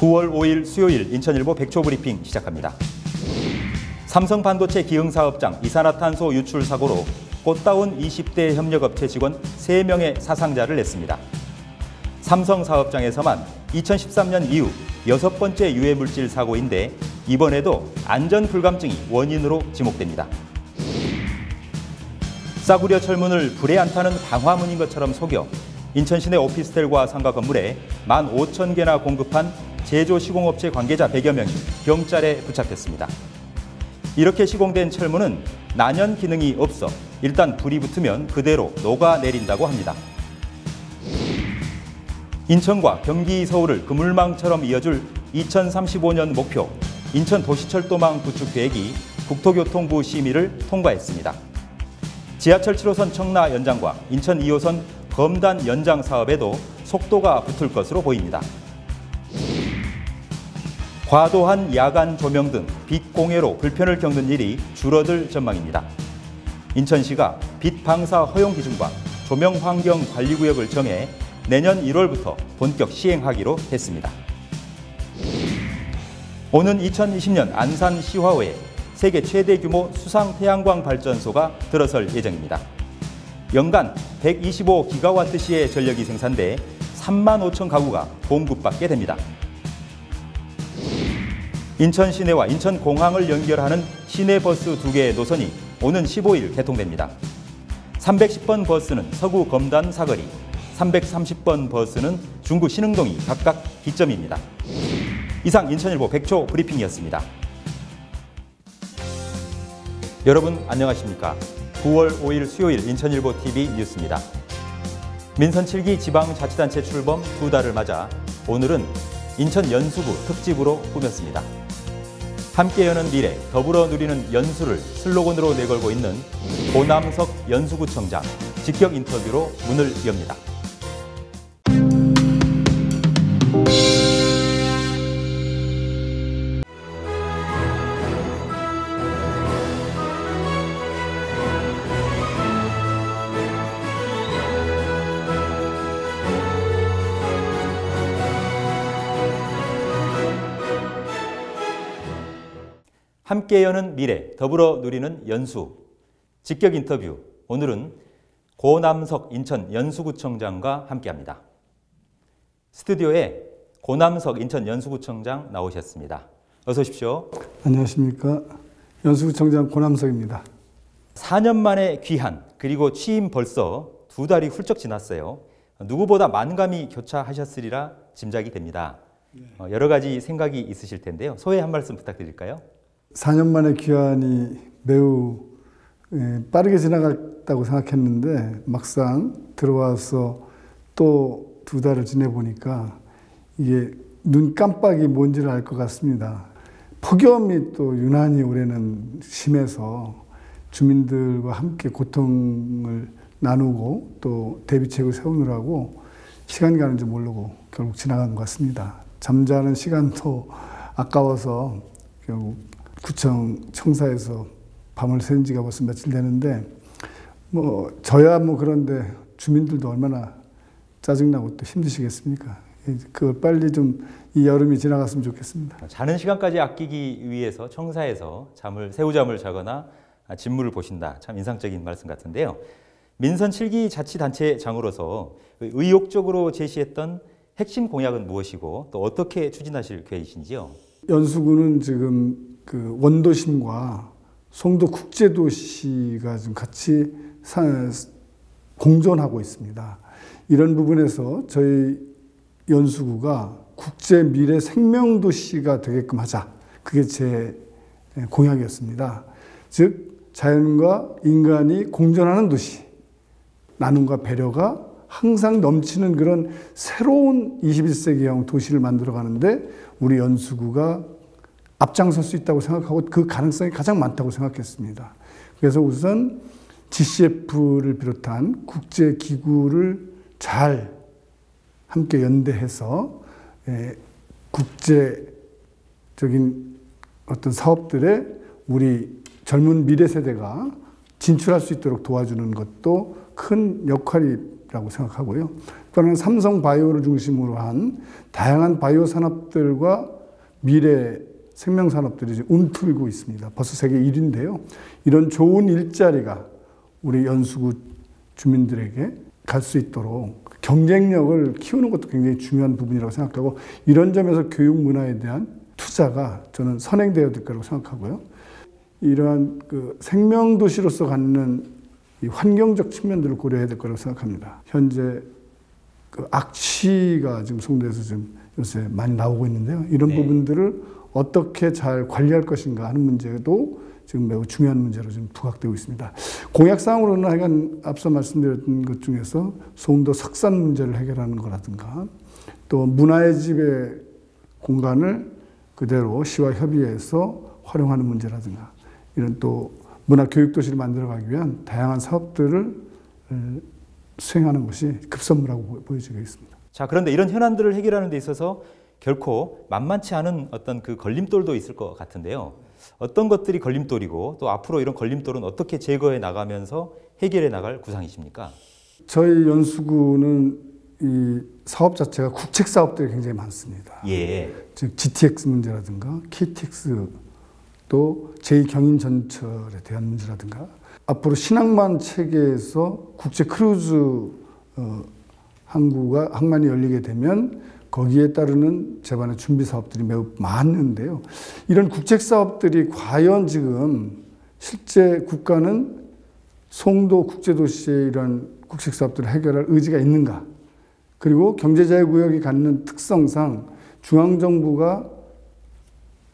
9월 5일 수요일 인천일보 백초브리핑 시작합니다. 삼성반도체 기흥사업장 이산화탄소 유출 사고로 꽃다운 20대 협력업체 직원 3명의 사상자를 냈습니다. 삼성 사업장에서만 2013년 이후 6번째 유해물질 사고인데 이번에도 안전불감증이 원인으로 지목됩니다. 싸구려 철문을 불에 안 타는 방화문인 것처럼 속여 인천 시내 오피스텔과 상가 건물에 15,000개나 공급한 제조 시공업체 관계자 100여 명이 경찰에 붙잡혔습니다. 이렇게 시공된 철문은 난연 기능이 없어 일단 불이 붙으면 그대로 녹아내린다고 합니다. 인천과 경기, 서울을 그물망처럼 이어줄 2035년 목표 인천 도시철도망 구축 계획이 국토교통부 심의를 통과했습니다. 지하철 7호선 청라 연장과 인천 2호선 검단 연장 사업에도 속도가 붙을 것으로 보입니다. 과도한 야간 조명 등 빛 공해로 불편을 겪는 일이 줄어들 전망입니다. 인천시가 빛 방사 허용 기준과 조명 환경 관리 구역을 정해 내년 1월부터 본격 시행하기로 했습니다. 오는 2020년 안산 시화호에 세계 최대 규모 수상 태양광 발전소가 들어설 예정입니다. 연간 125기가와트시의 전력이 생산돼 35,000 가구가 공급받게 됩니다. 인천 시내와 인천 공항을 연결하는 시내버스 2개의 노선이 오는 15일 개통됩니다. 310번 버스는 서구 검단 사거리, 330번 버스는 중구 신흥동이 각각 기점입니다. 이상 인천일보 백초 브리핑이었습니다. 여러분 안녕하십니까? 9월 5일 수요일 인천일보 TV 뉴스입니다. 민선 7기 지방자치단체 출범 2달을 맞아 오늘은 인천 연수구 특집으로 꾸몄습니다. 함께 여는 미래, 더불어 누리는 연수를 슬로건으로 내걸고 있는 고남석 연수구청장 직격 인터뷰로 문을 엽니다. 함께 여는 미래, 더불어 누리는 연수. 직격 인터뷰. 오늘은 고남석 인천 연수구청장과 함께합니다. 스튜디오에 고남석 인천 연수구청장 나오셨습니다. 어서 오십시오. 안녕하십니까. 연수구청장 고남석입니다. 4년 만에 귀한, 그리고 취임 벌써 2달이 훌쩍 지났어요. 누구보다 만감이 교차하셨으리라 짐작이 됩니다. 여러 가지 생각이 있으실 텐데요. 소회 한 말씀 부탁드릴까요? 4년 만에 귀환이 매우 빠르게 지나갔다고 생각했는데 막상 들어와서 또 2달을 지내보니까 이게 눈 깜빡이 뭔지를 알 것 같습니다. 폭염이 또 유난히 올해는 심해서 주민들과 함께 고통을 나누고 또 대비책을 세우느라고 시간이 가는 줄 모르고 결국 지나간 것 같습니다. 잠자는 시간도 아까워서 결국 구청 청사에서 밤을 새는 지가 벌써 며칠 되는데 저야 그런데 주민들도 얼마나 짜증나고 또 힘드시겠습니까? 그걸 빨리 좀 이 여름이 지나갔으면 좋겠습니다. 자는 시간까지 아끼기 위해서 청사에서 새우잠을 자거나 진물을 보신다. 참 인상적인 말씀 같은데요. 민선 7기 자치단체장으로서 의욕적으로 제시했던 핵심 공약은 무엇이고 또 어떻게 추진하실 계획이신지요? 연수구는 지금 그 원도심과 송도 국제도시가 지금 같이 공존하고 있습니다. 이런 부분에서 저희 연수구가 국제 미래 생명도시가 되게끔 하자. 그게 제 공약이었습니다. 즉 자연과 인간이 공존하는 도시, 나눔과 배려가 항상 넘치는 그런 새로운 21세기형 도시를 만들어가는데 우리 연수구가 앞장설 수 있다고 생각하고 그 가능성이 가장 많다고 생각했습니다. 그래서 우선 GCF를 비롯한 국제기구를 잘 함께 연대해서 국제적인 어떤 사업들에 우리 젊은 미래 세대가 진출할 수 있도록 도와주는 것도 큰 역할이 기업이라고 생각하고요. 또 하나는 삼성 바이오를 중심으로 한 다양한 바이오 산업들과 미래 생명 산업들이 지금 움틀고 있습니다. 벌써 세계 1위인데요. 이런 좋은 일자리가 우리 연수구 주민들에게 갈 수 있도록 경쟁력을 키우는 것도 굉장히 중요한 부분이라고 생각하고, 이런 점에서 교육 문화에 대한 투자가 저는 선행되어야 될 거라고 생각하고요. 이러한 그 생명도시로서 갖는 이 환경적 측면들을 고려해야 될 거라고 생각합니다. 현재 그 악취가 지금 송도에서 지금 요새 많이 나오고 있는데요. 이런 부분들을 어떻게 잘 관리할 것인가 하는 문제도 지금 매우 중요한 문제로 지금 부각되고 있습니다. 공약사항으로는 하여간 앞서 말씀드렸던 것 중에서 송도 석산 문제를 해결하는 거라든가, 또 문화의 집의 공간을 그대로 시와 협의해서 활용하는 문제라든가, 이런 또 문화 교육 도시를 만들어가기 위한 다양한 사업들을 수행하는 것이 급선무라고 보여지고 있습니다. 자, 그런데 이런 현안들을 해결하는 데 있어서 결코 만만치 않은 어떤 그 걸림돌도 있을 것 같은데요. 어떤 것들이 걸림돌이고, 또 앞으로 이런 걸림돌은 어떻게 제거해 나가면서 해결해 나갈 구상이십니까? 저희 연수구는 이 사업 자체가 국책 사업들이 굉장히 많습니다. 예. 즉 GTX 문제라든가 KTX, 또 제2경인전철에 대한 문제라든가, 앞으로 신항만 체계에서 국제 크루즈 항만이 열리게 되면 거기에 따르는 제반의 준비 사업들이 매우 많은데요. 이런 국책 사업들이 과연 지금 실제 국가는 송도 국제도시의 이런 국책 사업들을 해결할 의지가 있는가? 그리고 경제자유구역이 갖는 특성상 중앙정부가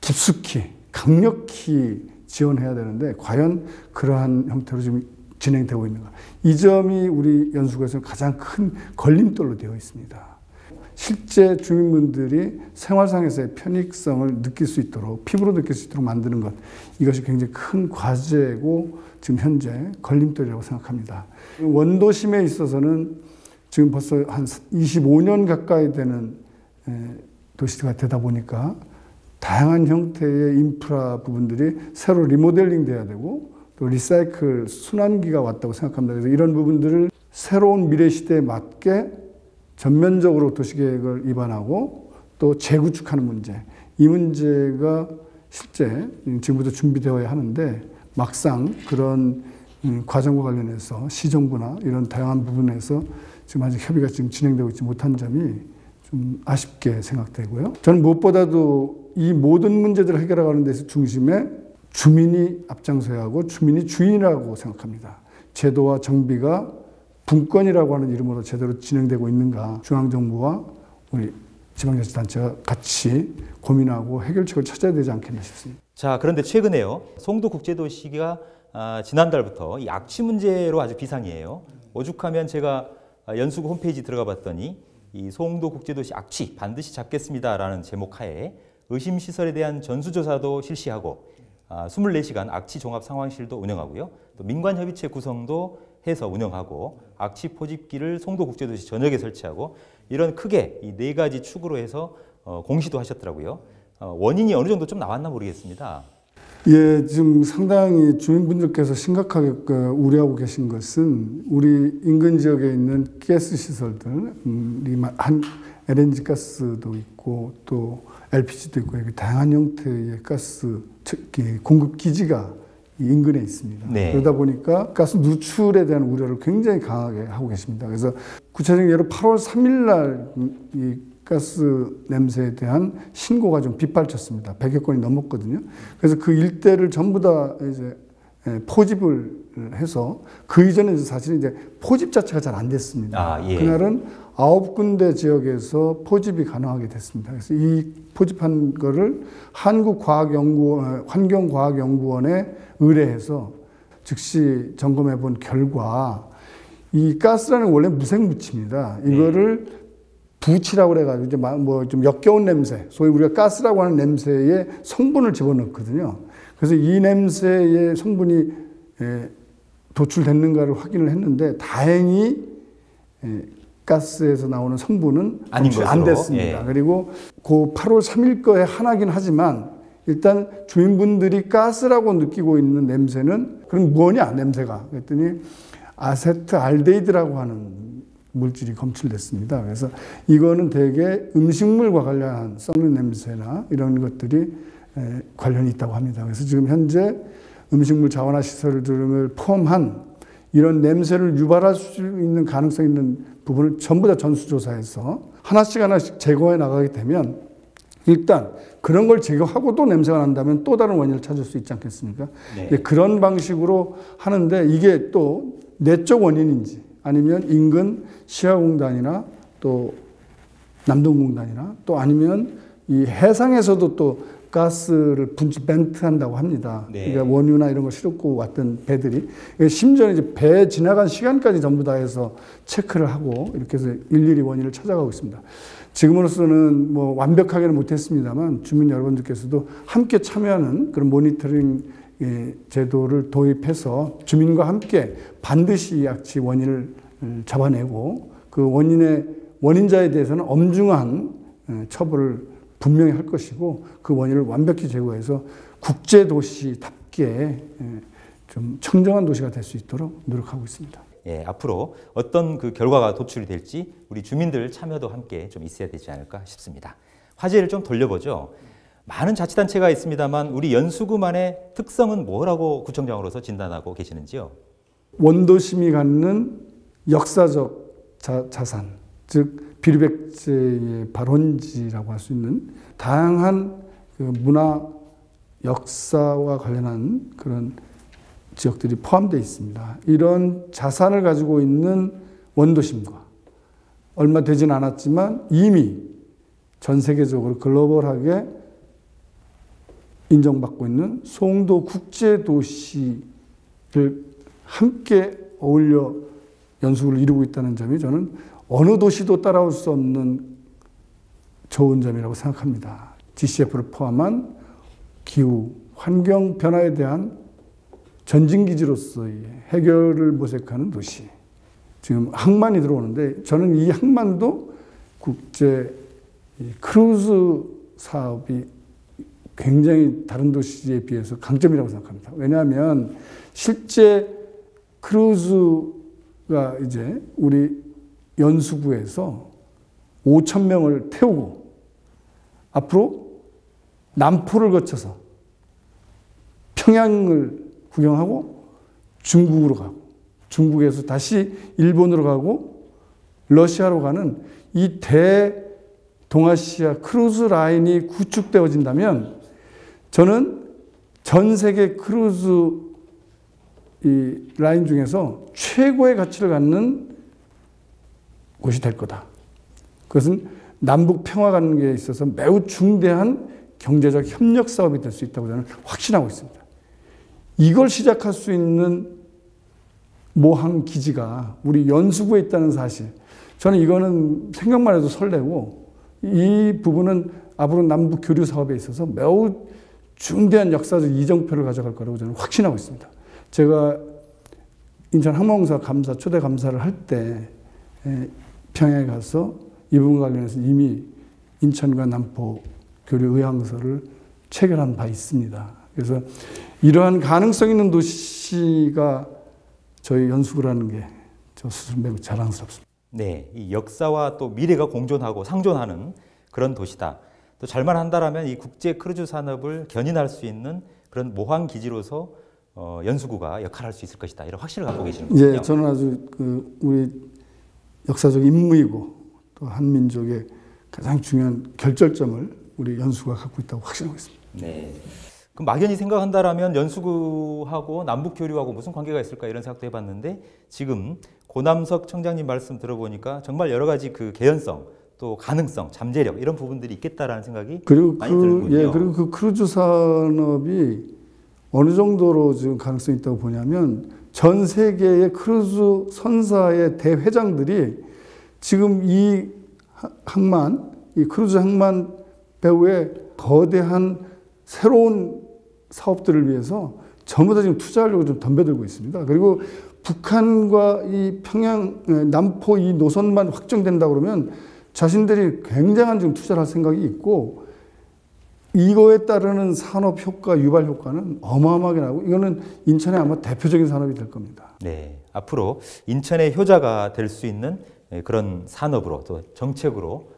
깊숙이 강력히 지원해야 되는데 과연 그러한 형태로 지금 진행되고 있는가? 이 점이 우리 연수구에서는 가장 큰 걸림돌로 되어 있습니다. 실제 주민분들이 생활상에서의 편익성을 느낄 수 있도록, 피부로 느낄 수 있도록 만드는 것, 이것이 굉장히 큰 과제고 지금 현재 걸림돌이라고 생각합니다. 원도심에 있어서는 지금 벌써 한 25년 가까이 되는 도시가 되다 보니까 다양한 형태의 인프라 부분들이 새로 리모델링 돼야 되고, 또 리사이클 순환기가 왔다고 생각합니다. 그래서 이런 부분들을 새로운 미래 시대에 맞게 전면적으로 도시계획을 입안하고 또 재구축하는 문제, 이 문제가 실제 지금부터 준비되어야 하는데, 막상 그런 과정과 관련해서 시정부나 이런 다양한 부분에서 지금 아직 협의가 지금 진행되고 있지 못한 점이 좀 아쉽게 생각되고요. 저는 무엇보다도 이 모든 문제들을 해결하는 데서 중심에 주민이 앞장서야 하고 주민이 주인이라고 생각합니다. 제도와 정비가 분권이라고 하는 이름으로 제대로 진행되고 있는가, 중앙정부와 우리 지방자치단체가 같이 고민하고 해결책을 찾아야 되지 않겠나 싶습니다. 자, 그런데 최근에요, 송도국제도시가 지난달부터 이 악취 문제로 아주 비상이에요. 오죽하면 제가 연수구 홈페이지 들어가 봤더니 이 송도국제도시 악취 반드시 잡겠습니다라는 제목 하에 의심시설에 대한 전수조사도 실시하고 24시간 악취 종합 상황실도 운영하고요. 또 민관협의체 구성도 해서 운영하고, 악취 포집기를 송도국제도시 전역에 설치하고, 이런 크게 이 4가지 축으로 해서 공시도 하셨더라고요. 원인이 어느 정도 좀 나왔나 모르겠습니다. 예, 지금 상당히 주민분들께서 심각하게 우려하고 계신 것은 우리 인근 지역에 있는 가스 시설들, 한 LNG 가스도 있고 또 LPG도 있고, 이렇게 다양한 형태의 가스 공급 기지가 인근에 있습니다. 네. 그러다 보니까 가스 누출에 대한 우려를 굉장히 강하게 하고 계십니다. 그래서 구체적인 예로 8월 3일 날 이 가스 냄새에 대한 신고가 좀 빗발쳤습니다. 100여 건이 넘었거든요. 그래서 그 일대를 전부 다 이제 포집을 해서, 그 이전에 사실 이제 포집 자체가 잘 안 됐습니다. 예. 그날은 9군데 지역에서 포집이 가능하게 됐습니다. 그래서 이 포집한 거를 환경과학연구원에 의뢰해서 즉시 점검해 본 결과, 이 가스라는 원래 무색무취입니다. 이거를 부치라고 그래가지고 이제 뭐 좀 역겨운 냄새, 소위 우리가 가스라고 하는 냄새에 성분을 집어넣거든요. 그래서 이 냄새의 성분이 도출됐는가를 확인을 했는데, 다행히 가스에서 나오는 성분은 안 됐습니다. 그리고 그 8월 3일 거에 하나긴 하지만, 일단 주민분들이 가스라고 느끼고 있는 냄새는 그럼 뭐냐 냄새가, 그랬더니 아세트알데히드라고 하는 물질이 검출됐습니다. 그래서 이거는 대개 음식물과 관련한 썩는 냄새나 이런 것들이 관련이 있다고 합니다. 그래서 지금 현재 음식물 자원화 시설 등을 포함한 이런 냄새를 유발할 수 있는 가능성 있는 부분을 전부 다 전수조사해서 하나씩 제거해 나가게 되면 일단 그런 걸 제거하고도 냄새가 난다면 또 다른 원인을 찾을 수 있지 않겠습니까? 네. 그런 방식으로 하는데 이게 또 내적 원인인지 아니면 인근 시화공단이나 또 남동공단이나 또 아니면 이 해상에서도 또 가스를 벤트한다고 합니다. 네. 그러니까 원유나 이런 걸 싣고 왔던 배들이 심지어 이제 배 지나간 시간까지 전부 다 해서 체크를 하고 이렇게 해서 일일이 원인을 찾아가고 있습니다. 지금으로서는 뭐 완벽하게는 못했습니다만 주민 여러분들께서도 함께 참여하는 그런 모니터링 제도를 도입해서 주민과 함께 반드시 약치 원인을 잡아내고 그 원인자에 대해서는 엄중한 처벌을 분명히 할 것이고 그 원인을 완벽히 제거해서 국제도시답게 좀 청정한 도시가 될 수 있도록 노력하고 있습니다. 예, 앞으로 어떤 그 결과가 도출이 될지 우리 주민들 참여도 함께 좀 있어야 되지 않을까 싶습니다. 화제를 좀 돌려보죠. 많은 자치단체가 있습니다만 우리 연수구만의 특성은 뭐라고 구청장으로서 진단하고 계시는지요? 원도심이 갖는 역사적 자산, 즉 비료백제의 발원지라고 할 수 있는 다양한 그 문화 역사와 관련한 그런 지역들이 포함되어 있습니다. 이런 자산을 가지고 있는 원도심과 얼마 되진 않았지만 이미 전 세계적으로 글로벌하게 인정받고 있는 송도 국제도시를 함께 어울려 연수구를 이루고 있다는 점이 저는 어느 도시도 따라올 수 없는 좋은 점이라고 생각합니다. GCF를 포함한 기후, 환경 변화에 대한 전진기지로서의 해결을 모색하는 도시. 지금 항만이 들어오는데 저는 이 항만도 국제 크루즈 사업이 굉장히 다른 도시에 비해서 강점이라고 생각합니다. 왜냐하면 실제 크루즈가 이제 우리 연수구에서 5,000명을 태우고 앞으로 남포를 거쳐서 평양을 구경하고 중국으로 가고 중국에서 다시 일본으로 가고 러시아로 가는 이 대동아시아 크루즈 라인이 구축되어진다면 저는 전 세계 크루즈 이 라인 중에서 최고의 가치를 갖는 곳이 될 거다. 그것은 남북 평화 관계에 있어서 매우 중대한 경제적 협력 사업이 될 수 있다고 저는 확신하고 있습니다. 이걸 시작할 수 있는 모항 기지가 우리 연수구에 있다는 사실. 저는 이거는 생각만 해도 설레고 이 부분은 앞으로 남북 교류 사업에 있어서 매우 중대한 역사적 이정표를 가져갈 거라고 저는 확신하고 있습니다. 제가 인천 항공사 감사 초대 감사를 할 때 평양에 가서 이 부분과 관련해서 이미 인천과 남포 교류 의향서를 체결한 바 있습니다. 그래서 이러한 가능성 있는 도시가 저희 연수구라는 게 저 스스로 매우 자랑스럽습니다. 네, 이 역사와 또 미래가 공존하고 상존하는 그런 도시다. 또 잘만 한다라면 이 국제 크루즈 산업을 견인할 수 있는 그런 모항 기지로서 연수구가 역할할 수 있을 것이다. 이런 확신을 갖고 계시는 거군요. 예, 저는 아주 우리 역사적 임무이고 또 한민족의 가장 중요한 결절점을 우리 연수구가 갖고 있다고 확신하고 있습니다. 네. 그럼 막연히 생각한다라면 연수구하고 남북 교류하고 무슨 관계가 있을까 이런 생각도 해봤는데 지금 고남석 청장님 말씀 들어보니까 정말 여러 가지 그 개연성 또 가능성, 잠재력 이런 부분들이 있겠다라는 생각이 많이 들군요. 예, 그리고 그 크루즈 산업이 어느 정도로 지금 가능성이 있다고 보냐면 전 세계의 크루즈 선사의 대회장들이 지금 이 항만, 이 크루즈 항만 배후에 거대한 새로운 사업들을 위해서 전부 다 지금 투자하려고 좀 덤벼들고 있습니다. 그리고 북한과 이 평양, 남포 이 노선만 확정된다 그러면 자신들이 굉장한 지금 투자를 할 생각이 있고 이거에 따르는 산업 효과, 유발 효과는 어마어마하게 나고 이거는 인천의 아마 대표적인 산업이 될 겁니다. 네, 앞으로 인천의 효자가 될 수 있는 그런 산업으로 또 정책으로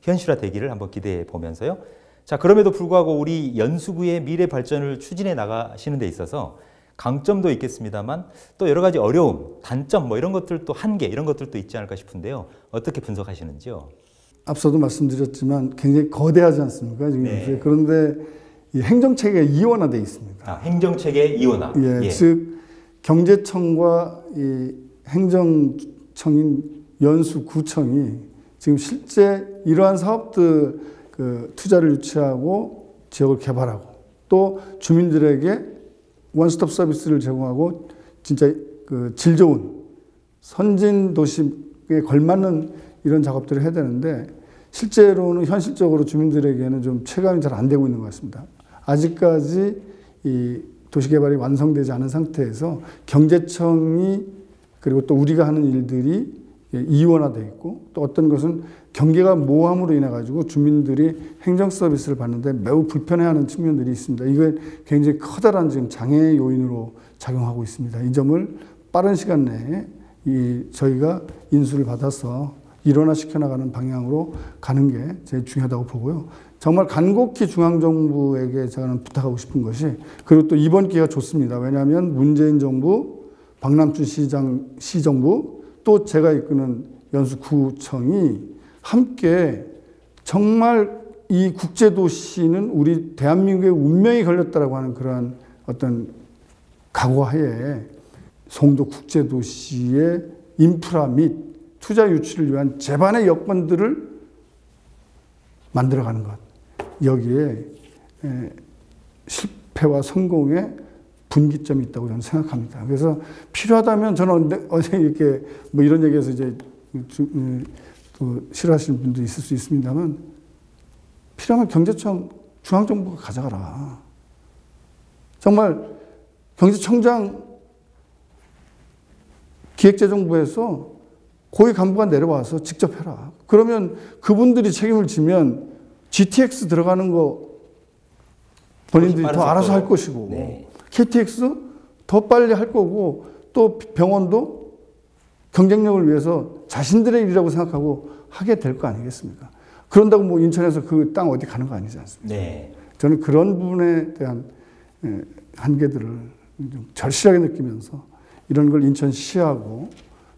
현실화되기를 한번 기대해 보면서요. 자, 그럼에도 불구하고 우리 연수구의 미래 발전을 추진해 나가시는 데 있어서 강점도 있겠습니다만 또 여러 가지 어려움, 단점 뭐 이런 것들도 한계 이런 것들도 있지 않을까 싶은데요. 어떻게 분석하시는지요? 앞서도 말씀드렸지만 굉장히 거대하지 않습니까? 지금 네. 그런데 이 행정체계가 이원화되어 있습니다. 행정체계 이원화. 예, 즉 경제청과 이 행정청인 연수구청이 지금 실제 이러한 사업들 투자를 유치하고 지역을 개발하고 또 주민들에게 원스톱 서비스를 제공하고 진짜 질 좋은 선진 도시에 걸맞는 이런 작업들을 해야 되는데 실제로는 현실적으로 주민들에게는 좀 체감이 잘 안 되고 있는 것 같습니다. 아직까지 이 도시개발이 완성되지 않은 상태에서 경제청이 그리고 또 우리가 하는 일들이 이원화되어 있고 또 어떤 것은 경계가 모호함으로 인해 가지고 주민들이 행정 서비스를 받는데 매우 불편해하는 측면들이 있습니다. 이게 굉장히 커다란 지금 장애 요인으로 작용하고 있습니다. 이 점을 빠른 시간 내에 저희가 인수를 받아서 일원화시켜 나가는 방향으로 가는 게 제일 중요하다고 보고요. 정말 간곡히 중앙정부에게 저는 부탁하고 싶은 것이 그리고 또 이번 기회가 좋습니다. 왜냐하면 문재인 정부, 박남춘 시정부 또 제가 이끄는 연수구청이 함께 정말 이 국제도시는 우리 대한민국의 운명이 걸렸다라고 하는 그런 어떤 각오하에 송도 국제도시의 인프라 및 투자 유치를 위한 제반의 여건들을 만들어가는 것. 여기에 실패와 성공의 분기점이 있다고 저는 생각합니다. 그래서 필요하다면 저는 어제 이렇게 뭐 이런 얘기해서 이제 또 싫어하시는 분도 있을 수 있습니다만 필요하면 경제청 중앙정부가 가져가라. 정말 경제청장 기획재정부에서 고위 간부가 내려와서 직접 해라. 그러면 그분들이 책임을 지면 GTX 들어가는 거 본인들이 더 알아서 할 것이고 네. KTX 더 빨리 할 거고 또 병원도 경쟁력을 위해서 자신들의 일이라고 생각하고 하게 될 거 아니겠습니까? 그런다고 뭐 인천에서 그 땅 어디 가는 거 아니지 않습니까? 네. 저는 그런 부분에 대한 한계들을 좀 절실하게 느끼면서 이런 걸 인천시하고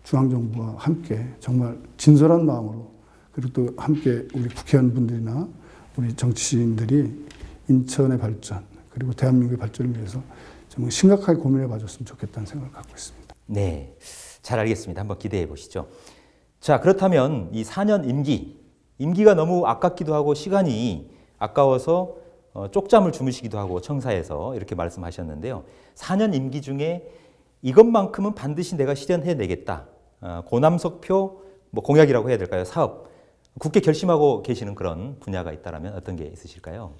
중앙정부와 함께 정말 진솔한 마음으로 그리고 또 함께 우리 국회의원분들이나 우리 정치인들이 인천의 발전 그리고 대한민국의 발전을 위해서 정말 심각하게 고민해 봐줬으면 좋겠다는 생각을 갖고 있습니다. 네, 잘 알겠습니다. 한번 기대해 보시죠. 자, 그렇다면 이 4년 임기가 너무 아깝기도 하고 시간이 아까워서 쪽잠을 주무시기도 하고 청사에서 이렇게 말씀하셨는데요. 4년 임기 중에 이것만큼은 반드시 내가 실현해내겠다. 고남석표 뭐 공약이라고 해야 될까요? 사업. 굳게 결심하고 계시는 그런 분야가 있다면 어떤 게 있으실까요?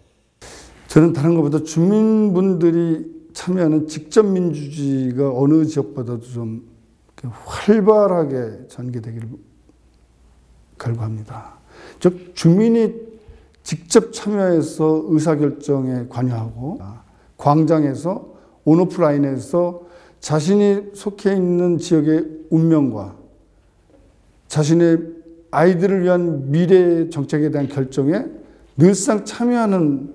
저는 다른 것보다 주민분들이 참여하는 직접 민주주의가 어느 지역보다도 좀 활발하게 전개되기를 결구합니다. 즉 주민이 직접 참여해서 의사결정에 관여하고 광장에서 온오프라인에서 자신이 속해 있는 지역의 운명과 자신의 아이들을 위한 미래 정책에 대한 결정에 늘상 참여하는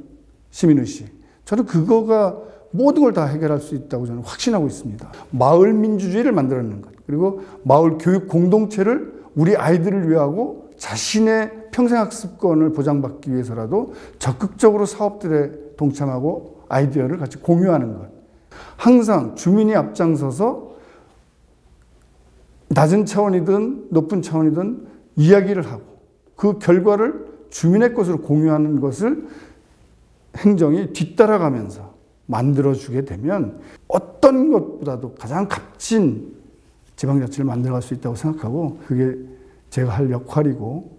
시민의식. 저는 그거가 모든 걸 다 해결할 수 있다고 저는 확신하고 있습니다. 마을 민주주의를 만들어내는 것. 그리고 마을 교육 공동체를 우리 아이들을 위하고 자신의 평생학습권을 보장받기 위해서라도 적극적으로 사업들에 동참하고 아이디어를 같이 공유하는 것. 항상 주민이 앞장서서 낮은 차원이든 높은 차원이든 이야기를 하고 그 결과를 주민의 것으로 공유하는 것을 행정이 뒤따라가면서 만들어주게 되면 어떤 것보다도 가장 값진 지방자치를 만들어갈 수 있다고 생각하고 그게 제가 할 역할이고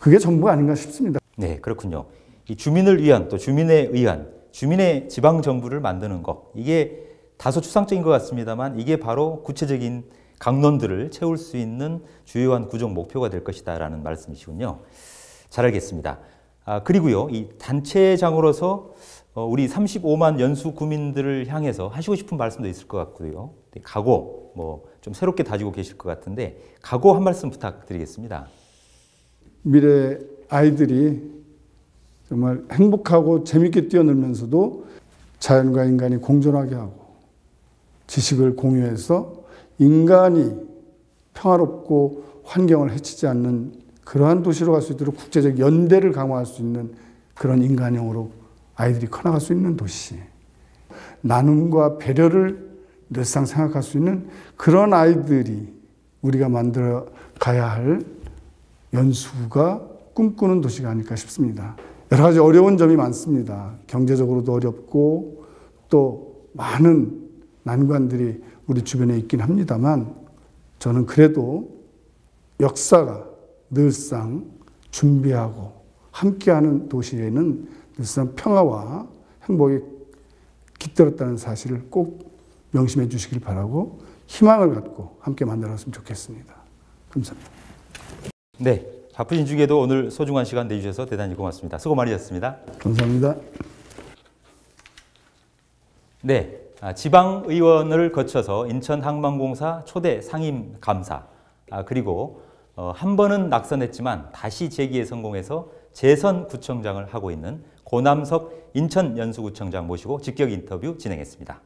그게 전부가 아닌가 싶습니다. 네, 그렇군요. 이 주민을 위한 또 주민에 의한 주민의 지방정부를 만드는 것 이게 다소 추상적인 것 같습니다만 이게 바로 구체적인 강론들을 채울 수 있는 주요한 구정 목표가 될 것이다라는 말씀이시군요. 잘 알겠습니다. 그리고요, 이 단체장으로서 우리 35만 연수 구민들을 향해서 하시고 싶은 말씀도 있을 것 같고요. 각오, 뭐 좀 새롭게 다지고 계실 것 같은데 각오 한 말씀 부탁드리겠습니다. 미래 아이들이 정말 행복하고 재밌게 뛰어놀면서도 자연과 인간이 공존하게 하고 지식을 공유해서 인간이 평화롭고 환경을 해치지 않는 그러한 도시로 갈 수 있도록 국제적 연대를 강화할 수 있는 그런 인간형으로 아이들이 커나갈 수 있는 도시. 나눔과 배려를 늘상 생각할 수 있는 그런 아이들이 우리가 만들어 가야 할 연수가 꿈꾸는 도시가 아닐까 싶습니다. 여러 가지 어려운 점이 많습니다. 경제적으로도 어렵고 또 많은 난관들이 우리 주변에 있긴 합니다만 저는 그래도 역사가 늘상 준비하고 함께하는 도시에는 늘상 평화와 행복이 깃들었다는 사실을 꼭 명심해 주시길 바라고 희망을 갖고 함께 만들었으면 좋겠습니다. 감사합니다. 네, 바쁘신 중에도 오늘 소중한 시간 내주셔서 대단히 고맙습니다. 수고 많으셨습니다. 감사합니다. 네, 지방의원을 거쳐서 인천항만공사 초대 상임 감사, 그리고 한 번은 낙선했지만 다시 재기에 성공해서 재선 구청장을 하고 있는 고남석 인천연수구청장 모시고 직격 인터뷰 진행했습니다.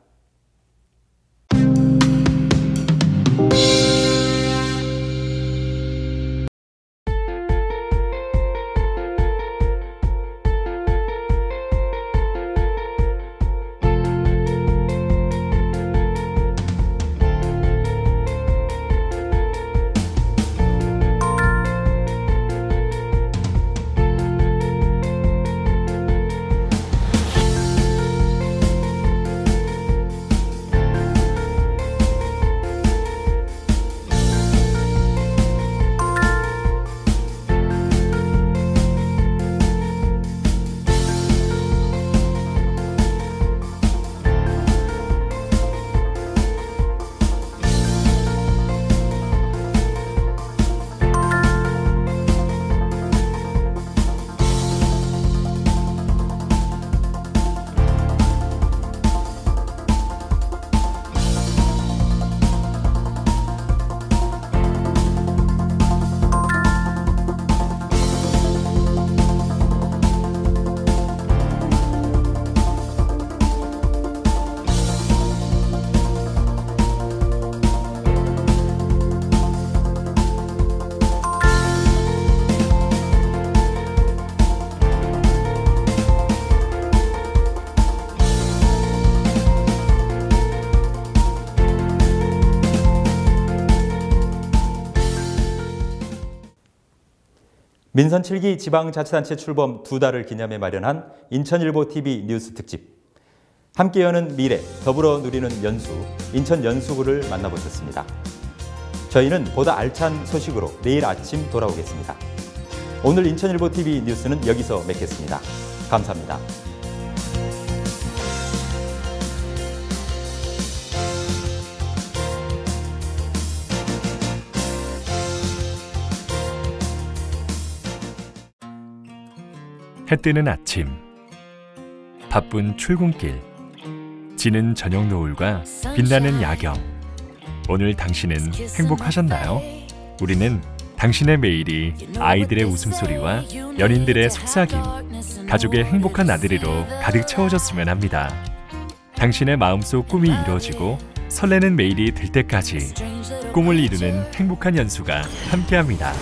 민선 7기 지방자치단체 출범 2달을 기념해 마련한 인천일보TV 뉴스 특집. 함께 여는 미래, 더불어 누리는 연수, 인천 연수구를 만나보셨습니다. 저희는 보다 알찬 소식으로 내일 아침 돌아오겠습니다. 오늘 인천일보TV 뉴스는 여기서 맺겠습니다. 감사합니다. 해 뜨는 아침, 바쁜 출근길, 지는 저녁 노을과 빛나는 야경. 오늘 당신은 행복하셨나요? 우리는 당신의 매일이 아이들의 웃음소리와 연인들의 속삭임, 가족의 행복한 나들이로 가득 채워졌으면 합니다. 당신의 마음속 꿈이 이루어지고 설레는 매일이 될 때까지 꿈을 이루는 행복한 연수가 함께합니다.